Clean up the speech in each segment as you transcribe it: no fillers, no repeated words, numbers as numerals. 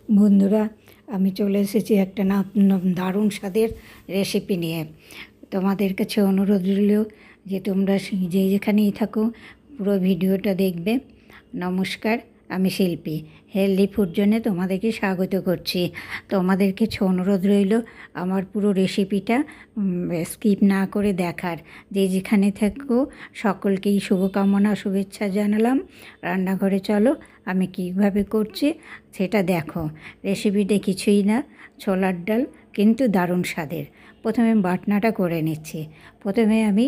বন্ধুরা, আমি চলে এসেছি একটা দারুণ স্বাদের রেসিপি নিয়ে। তোমাদের কাছে অনুরোধ রইল যে তোমরা যেখানেই থাকো পুরো ভিডিওটা দেখবে। নমস্কার, আমি শিল্পী। হেলদি ফুড জোনে তোমাদেরকে স্বাগত করছি। তোমাদের কাছে অনুরোধ রইল আমার পুরো রেসিপিটা স্কিপ না করে দেখার। যেখানে থাকো সকলকেই শুভকামনা শুভেচ্ছা জানালাম। রান্নাঘরে চলো, আমি কীভাবে করছি সেটা দেখো। রেসিপিটা কিছুই না, ছোলার ডাল, কিন্তু দারুণ স্বাদের। প্রথমে বাটনাটা করে নিচ্ছি। প্রথমে আমি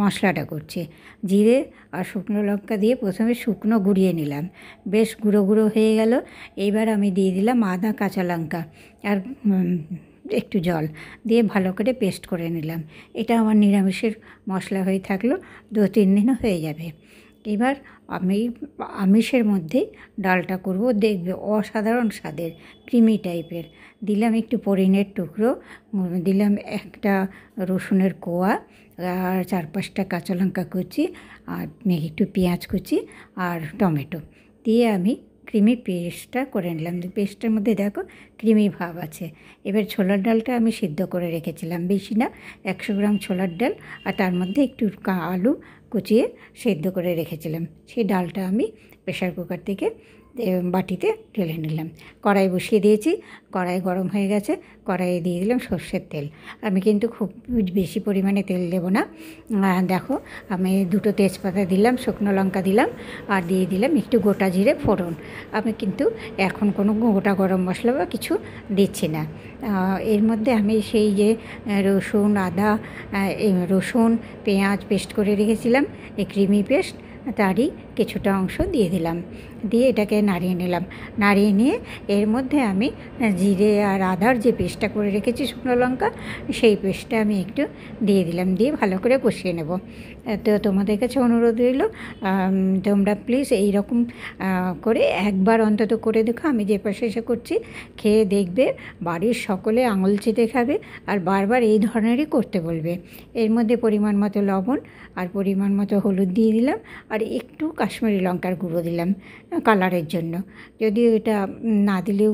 মশলাটা করছি। জিরে আর শুকনো লঙ্কা দিয়ে প্রথমে শুকনো গুঁড়িয়ে নিলাম, বেশ গুঁড়ো গুঁড়ো হয়ে গেল। এইবার আমি দিয়ে দিলাম আদা, কাঁচা লঙ্কা আর একটু জল দিয়ে ভালো করে পেস্ট করে নিলাম। এটা আমার নিরামিষের মশলা হয়ে থাকলো, 2-3 দিনও হয়ে যাবে। এবার আমি আমিষের মধ্যে ডালটা করব, দেখবে অসাধারণ স্বাদের, ক্রিমি টাইপের। দিলাম একটু পরিনের টুকরো, দিলাম একটা রসুনের কোয়া, আর 4-5টা কাঁচা লঙ্কা কুচি, আর একটু পেঁয়াজ কুচি আর টমেটো দিয়ে আমি ক্রিমি পেস্টটা করে নিলাম। পেস্টের মধ্যে দেখো ক্রিমি ভাব আছে। এবার ছোলার ডালটা আমি সিদ্ধ করে রেখেছিলাম, বেশি না, 100 গ্রাম ছোলার ডাল, আর তার মধ্যে একটু আলু কুচিয়ে সেদ্ধ করে রেখেছিলাম। সেই ডালটা আমি প্রেশার কুকার থেকে বাটিতে ঢেলে নিলাম। কড়াই বসিয়ে দিয়েছি, কড়াই গরম হয়ে গেছে, কড়াইয়ে দিয়ে দিলাম সর্ষের তেল। আমি কিন্তু খুব বেশি পরিমাণে তেল দেবো না। দেখো, আমি 2টো তেজপাতা দিলাম, শুকনো লঙ্কা দিলাম, আর দিয়ে দিলাম একটু গোটা জিরে ফোড়ন। আমি কিন্তু এখন কোনো গোটা গরম মশলা বা কিছু দিচ্ছি না। এর মধ্যে আমি সেই যে রসুন, আদা, রসুন, পেঁয়াজ পেস্ট করে রেখেছিলাম, এই ক্রিমি পেস্ট, তারই কিছুটা অংশ দিয়ে দিলাম। দিয়ে এটাকে নাড়িয়ে নিলাম। নাড়িয়ে নিয়ে এর মধ্যে আমি জিরে আর আদার যে পেস্টটা করে রেখেছি, শুকনো লঙ্কা, সেই পেস্টটা আমি একটু দিয়ে দিলাম। দিয়ে ভালো করে কষিয়ে নেব। তো তোমাদের কাছে অনুরোধ রইল, তোমরা প্লিজ এই রকম করে একবার অন্তত করে দেখো। আমি যে পাশে এসে করছি, খেয়ে দেখবে, বাড়ির সকলে আঙুল চেটে খাবে আর বারবার এই ধরনেরই করতে বলবে। এর মধ্যে পরিমাণ মতো লবণ আর পরিমাণ মতো হলুদ দিয়ে দিলাম, আর একটু কাশ্মীরি লঙ্কার গুঁড়ো দিলাম কালারের জন্য। যদিও এটা না দিলেও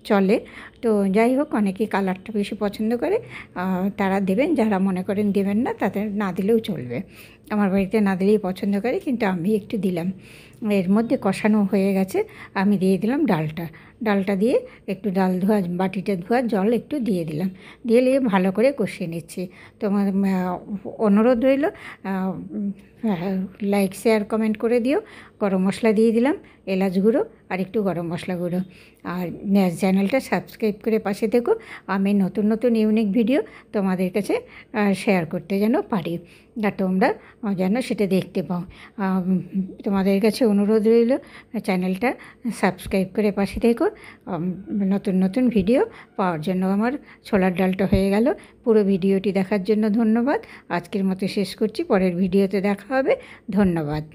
চলে, তো যাই হোক, অনেকে কালারটা বেশি পছন্দ করে, তারা দেবেন। যারা মনে করেন দেবেন না, তাদের না দিলেও চলবে। আমার বাড়িতে না দিলেই পছন্দ করে, কিন্তু আমি একটু দিলাম। এর মধ্যে কষানো হয়ে গেছে, আমি দিয়ে দিলাম ডালটা দিয়ে একটু ডাল ধোয়া, বাটিটা ধোয়া জল একটু দিয়ে দিলাম। দিয়ে ভালো করে কষিয়ে নিচ্ছি। তোমার অনুরোধ রইল, লাইক, শেয়ার, কমেন্ট করে দিও। গরম মশলা দিয়ে দিলাম, এলাচ গুঁড়ো আর একটু গরম মশলা গুঁড়ো। আর চ্যানেলটা সাবস্ক্রাইব করে পাশে থেকো। আমি নতুন নতুন ইউনিক ভিডিও তোমাদের কাছে শেয়ার করতে যেন পারি, আর তোমরা যেন সেটা দেখতে পাও। তোমাদের কাছে অনুরোধ রইল, চ্যানেলটা সাবস্ক্রাইব করে পাশে থেকো নতুন নতুন ভিডিও পাওয়ার জন্য। আমার ছোলার ডালটা হয়ে গেল। পুরো ভিডিওটি দেখার জন্য ধন্যবাদ। আজকের মতো শেষ করছি, পরের ভিডিওতে দেখা হবে। ধন্যবাদ।